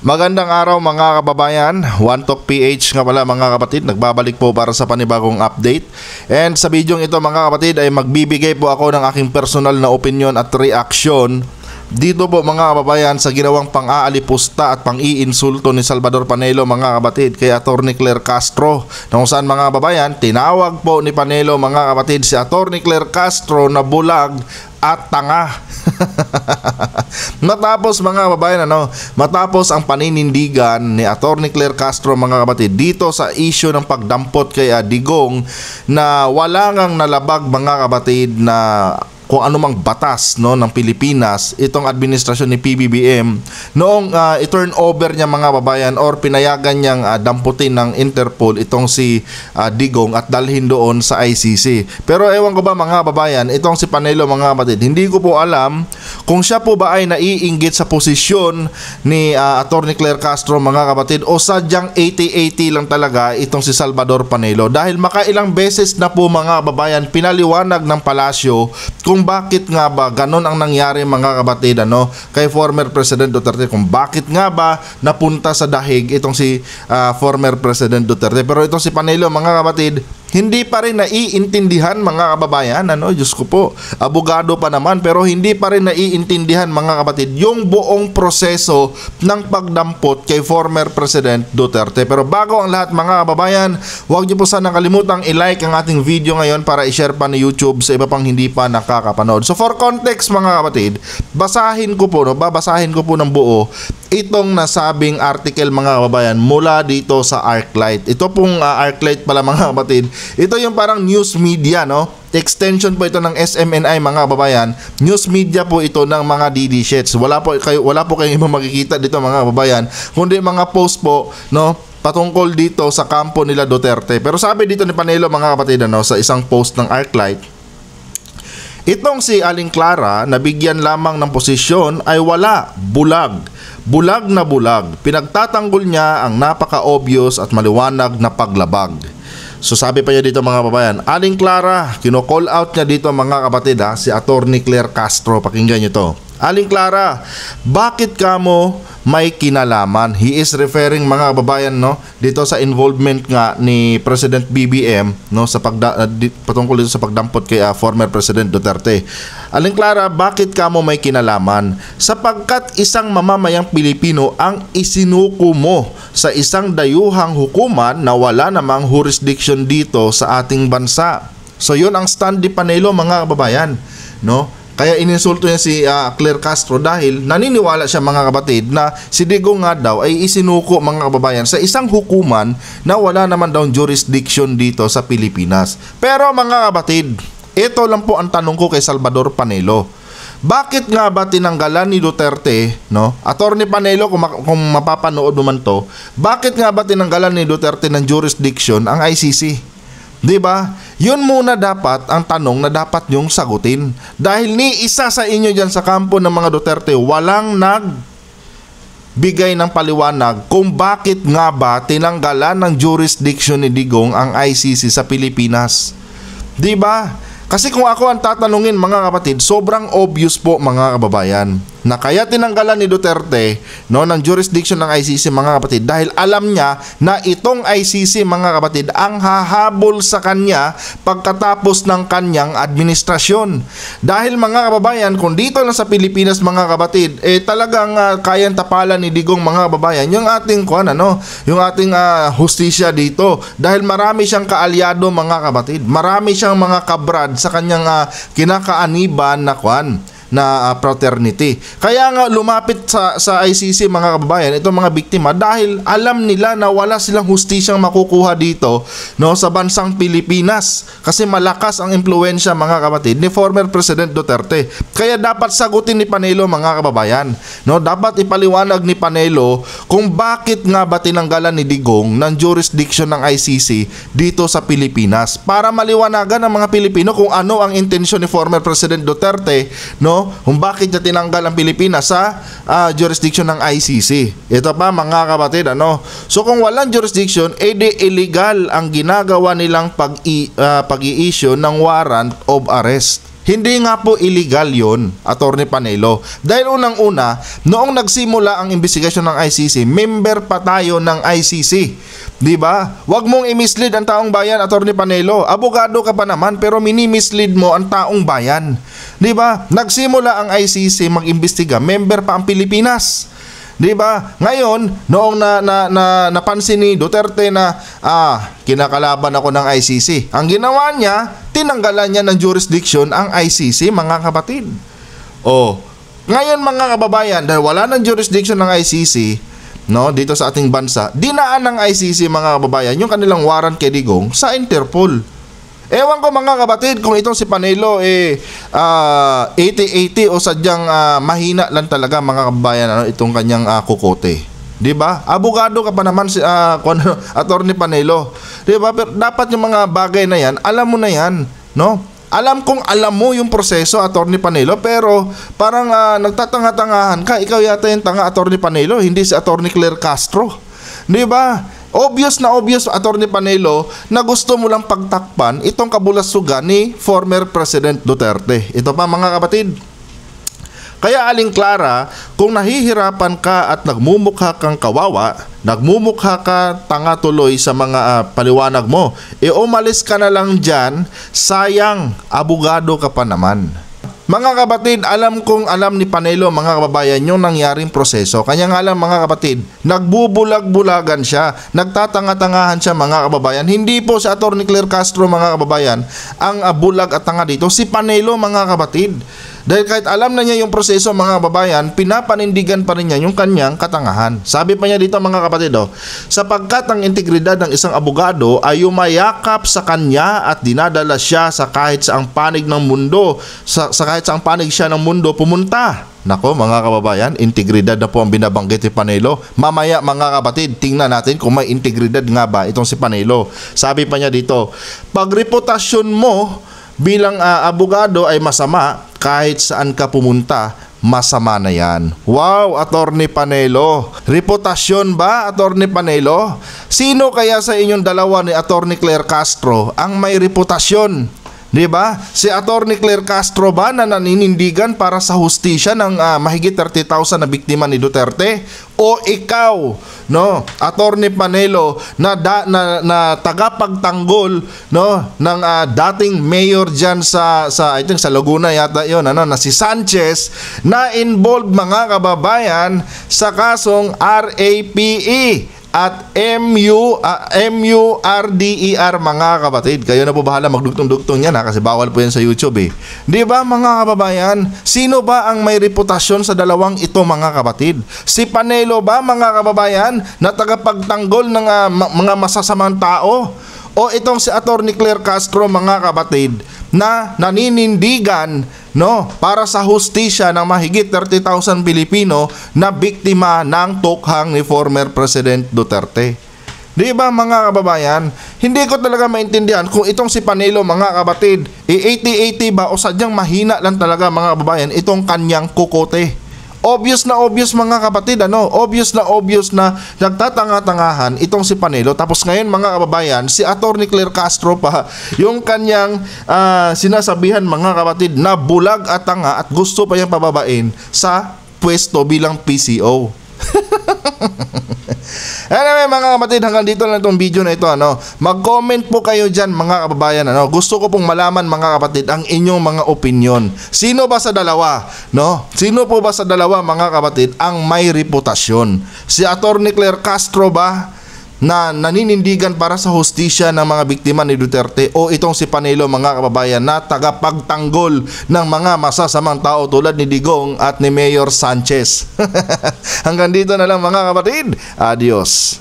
Magandang araw mga kababayan, One Talk PH nga pala mga kapatid, nagbabalik po para sa panibagong update. And sa video ito mga kapatid ay magbibigay po ako ng aking personal na opinion at reaction dito po mga kababayan sa ginawang pang-aalipusta at pang-iinsulto ni Salvador Panelo mga kapatid kay Atty. Claire Castro, na kung saan mga kababayan tinawag po ni Panelo mga kapatid si Atty. Claire Castro na bulag at tanga. Matapos mga kababayan matapos ang paninindigan ni Atty. Claire Castro mga kapatid dito sa issue ng pagdampot kay Digong na wala ngang nalabag mga kapatid na kung anumang batas ng Pilipinas itong administrasyon ni PBBM noong i-turn over niya mga babayan or pinayagan niyang damputin ng Interpol itong si Digong at dalhin doon sa ICC. Pero ewan ko ba mga babayan, itong si Panelo mga kapatid, hindi ko po alam kung siya po ba ay naiinggit sa posisyon ni Atty. Claire Castro mga kapatid o sadyang 80-80 lang talaga itong si Salvador Panelo, dahil makailang beses na po mga babayan pinaliwanag ng palasyo kung bakit nga ba ganon ang nangyari mga kapatid kay former President Duterte, kung bakit nga ba napunta sa dahig itong si former President Duterte. Pero itong si Panelo mga kapatid, hindi pa rin naiintindihan mga kababayan, Diyos ko po, abogado pa naman pero hindi pa rin naiintindihan mga kapatid yung buong proseso ng pagdampot kay former President Duterte. Pero bago ang lahat mga kababayan, huwag niyo po sanang kalimutang i-like ang ating video ngayon para i-share pa ni YouTube sa iba pang hindi pa nakakapanood. So for context mga kapatid, babasahin ko po ng buo itong nasabing article mga kababayan mula dito sa ArcLight. Ito pong ArcLight pala mga kapatid, ito yung parang news media, extension po ito ng SMNI mga kababayan. News media po ito ng mga DD Sheds. Wala po kayong ibang makikita dito mga kababayan, kundi mga post po patungkol dito sa kampo nila Duterte. Pero sabi dito ni Panelo mga kapatid sa isang post ng ArcLight, itong si Aling Clara na bigyan lamang ng posisyon ay wala, bulag na bulag. Pinagtatanggol niya ang napaka-obvious at maliwanag na paglabag. So sabi pa niya dito mga kababayan, Aling Clara, kino-call out niya dito mga kapatid si Atty. Claire Castro. Pakinggan niyo to. Aling Clara, bakit ka mo may kinalaman? He is referring mga kababayan dito sa involvement nga ni President BBM sa patungkol dito sa pagdampot kay former President Duterte. Aling Clara, bakit ka mo may kinalaman? Sapagkat isang mamamayang Pilipino ang isinuko mo sa isang dayuhang hukuman na wala namang jurisdiction dito sa ating bansa. So yun ang stand ni Panelo mga kababayan, Kaya ininsulto niya si Claire Castro dahil naniniwala siya mga kapatid na si Digong nga daw ay isinuko mga kababayan sa isang hukuman na wala naman daw jurisdiction dito sa Pilipinas. Pero mga kapatid, ito lang po ang tanong ko kay Salvador Panelo. Bakit nga ba tinanggalan ni Duterte, Atty. Panelo, kung mapapanood naman to, bakit nga ba tinanggalan ni Duterte ng jurisdiction ang ICC? Diba? Yun muna dapat ang tanong na dapat yung sagutin. Dahil ni isa sa inyo dyan sa kampo ng mga Duterte walang nagbigay ng paliwanag kung bakit nga ba tinanggalan ng jurisdiction ni Digong ang ICC sa Pilipinas. Diba? Kasi kung ako ang tatanungin mga kapatid, sobrang obvious po mga kababayan na kaya tinanggalan ni Duterte ng jurisdiction ng ICC mga kapatid dahil alam niya na itong ICC mga kapatid ang hahabol sa kanya pagkatapos ng kanyang administrasyon. Dahil mga kababayan, kung dito lang sa Pilipinas mga kapatid talagang kayang tapalan ni Digong mga kababayan yung ating yung ating hustisya dito, dahil marami siyang kaalyado mga kapatid, marami siyang mga kabrad sa kanyang kinakaaniban na fraternity. Kaya nga lumapit sa ICC mga kababayan itong mga biktima dahil alam nila na wala silang hustisyang makukuha dito sa bansang Pilipinas kasi malakas ang impluwensya mga kapatid ni former President Duterte. Kaya dapat sagutin ni Panelo mga kababayan, dapat ipaliwanag ni Panelo kung bakit nga ba tinanggalan ni Digong ng jurisdiction ng ICC dito sa Pilipinas para maliwanagan ng mga Pilipino kung ano ang intensyon ni former President Duterte kung bakit niya tinanggal ang Pilipinas sa jurisdiction ng ICC. Ito pa mga kapatid, so kung walang jurisdiction, illegal ang ginagawa nilang pag-i-issue ng warrant of arrest. Hindi nga po illegal yon, Attorney Panelo. Dahil unang-una, noong nagsimula ang investigasyon ng ICC, member pa tayo ng ICC. Di ba? Huwag mong i-mislead ang taong bayan, Attorney Panelo. Abogado ka pa naman pero mini-mislead mo ang taong bayan. Di ba? Nagsimula ang ICC mag-imbestiga, member pa ang Pilipinas. Di ba? Ngayon, noong napansin ni Duterte na kinakalaban ako ng ICC, ang ginawa niya, tinanggalan niya ng jurisdiction ang ICC, mga kapatid. Ngayon mga kababayan, dahil wala ng jurisdiction ng ICC, no, dito sa ating bansa, dinaan ng ICC, mga kababayan, yung kanilang warrant kay Digong sa Interpol. Ewan ko mga kapatid kung itong si Panelo 80-80 o sadyang mahina lang talaga, mga kababayan, itong kanyang kukote. 'Di ba? Abogado ka pa naman si Attorney Panelo. 'Di ba? Pero dapat yung mga bagay na 'yan, alam mo na 'yan, no? Alam kong alam mo yung proseso, Attorney Panelo, pero parang nagtatanga-tangahan ka. Ikaw yata yung tanga, Attorney Panelo, hindi si Attorney Claire Castro. 'Di ba? Obvious na obvious, Attorney Panelo, na gusto mo lang pagtakpan itong kabulasugan ni former President Duterte. Ito pa, mga kapatid. Kaya aling Clara, kung nahihirapan ka at nagmumukha kang kawawa, nagmumukha ka tanga tuloy sa mga paliwanag mo, umalis ka na lang dyan, sayang, abogado ka pa naman. Mga kapatid, alam kong alam ni Panelo, mga kababayan, yung nangyaring proseso. Kanya nga lang, mga kapatid, nagbubulag-bulagan siya, nagtatanga-tangahan siya, mga kababayan. Hindi po si Attorney Claire Castro, mga kababayan, ang bulag at tanga dito. Si Panelo, mga kapatid. Dahil kahit alam na niya yung proseso, mga kababayan, pinapanindigan pa rin niya yung kanyang katangahan. Sabi pa niya dito, mga kapatid, sapagkat ang integridad ng isang abogado ay umayakap sa kanya at dinadala siya sa kahit saang panig ng mundo, sa kahit saang panig siya ng mundo pumunta. Nako, mga kababayan, integridad na po ang binabanggit ni Panelo. Mamaya, mga kapatid, tingnan natin kung may integridad nga ba itong si Panelo. Sabi pa niya dito, pag reputasyon mo bilang abogado ay masama, kahit saan ka pumunta, masama na yan. Wow, Attorney Panelo. Reputasyon ba, Attorney Panelo? Sino kaya sa inyong dalawa ni Attorney Claire Castro ang may reputasyon? Di ba? Si Attorney Claire Castro ba na naninindigan para sa hustisya ng mahigit 30,000 na biktima ni Duterte? O ikaw, no, Attorney Panelo, na tagapagtanggol, no, ng dating mayor diyan sa I think sa Laguna yata 'yon, na si Sanchez, na involved, mga kababayan, sa kasong RAPE at MURDER, mga kapatid. Kayo na po bahala magdugtong-dugtong yan, kasi bawal po yan sa YouTube eh. Di ba, mga kababayan? Sino ba ang may reputasyon sa dalawang ito, mga kapatid? Si Panelo ba, mga kababayan, na tagapagtanggol ng mga masasamang tao? O itong si Attorney Claire Castro, mga kapatid, na naninindigan, no, para sa hustisya ng mahigit 30,000 Pilipino na biktima ng tukhang ni former President Duterte. Di ba, mga kababayan? Hindi ko talaga maintindihan kung itong si Panelo, mga kapatid, 80-80 ba o sadyang mahina lang talaga, mga kababayan, itong kanyang kukote. Obvious na obvious, mga kapatid, obvious na nagtatanga-tangahan itong si Panelo. Tapos ngayon, mga kababayan, si Attorney Claire Castro pa yung kanyang sinasabihan, mga kapatid, na bulag at tanga at gusto pa niyang pababain sa pwesto bilang PCO. Anyway, mga kapatid, hanggang dito lang itong video na ito. Mag-comment po kayo dyan, mga kababayan. Gusto ko pong malaman, mga kapatid, ang inyong mga opinion. Sino ba sa dalawa? Sino po ba sa dalawa, mga kapatid, ang may reputasyon? Si Attorney Claire Castro ba, na naninindigan para sa hustisya ng mga biktima ni Duterte, o itong si Panelo, mga kababayan, na tagapagtanggol ng mga masasamang tao tulad ni Digong at ni Mayor Sanchez? Hanggang dito na lang, mga kapatid. Adios.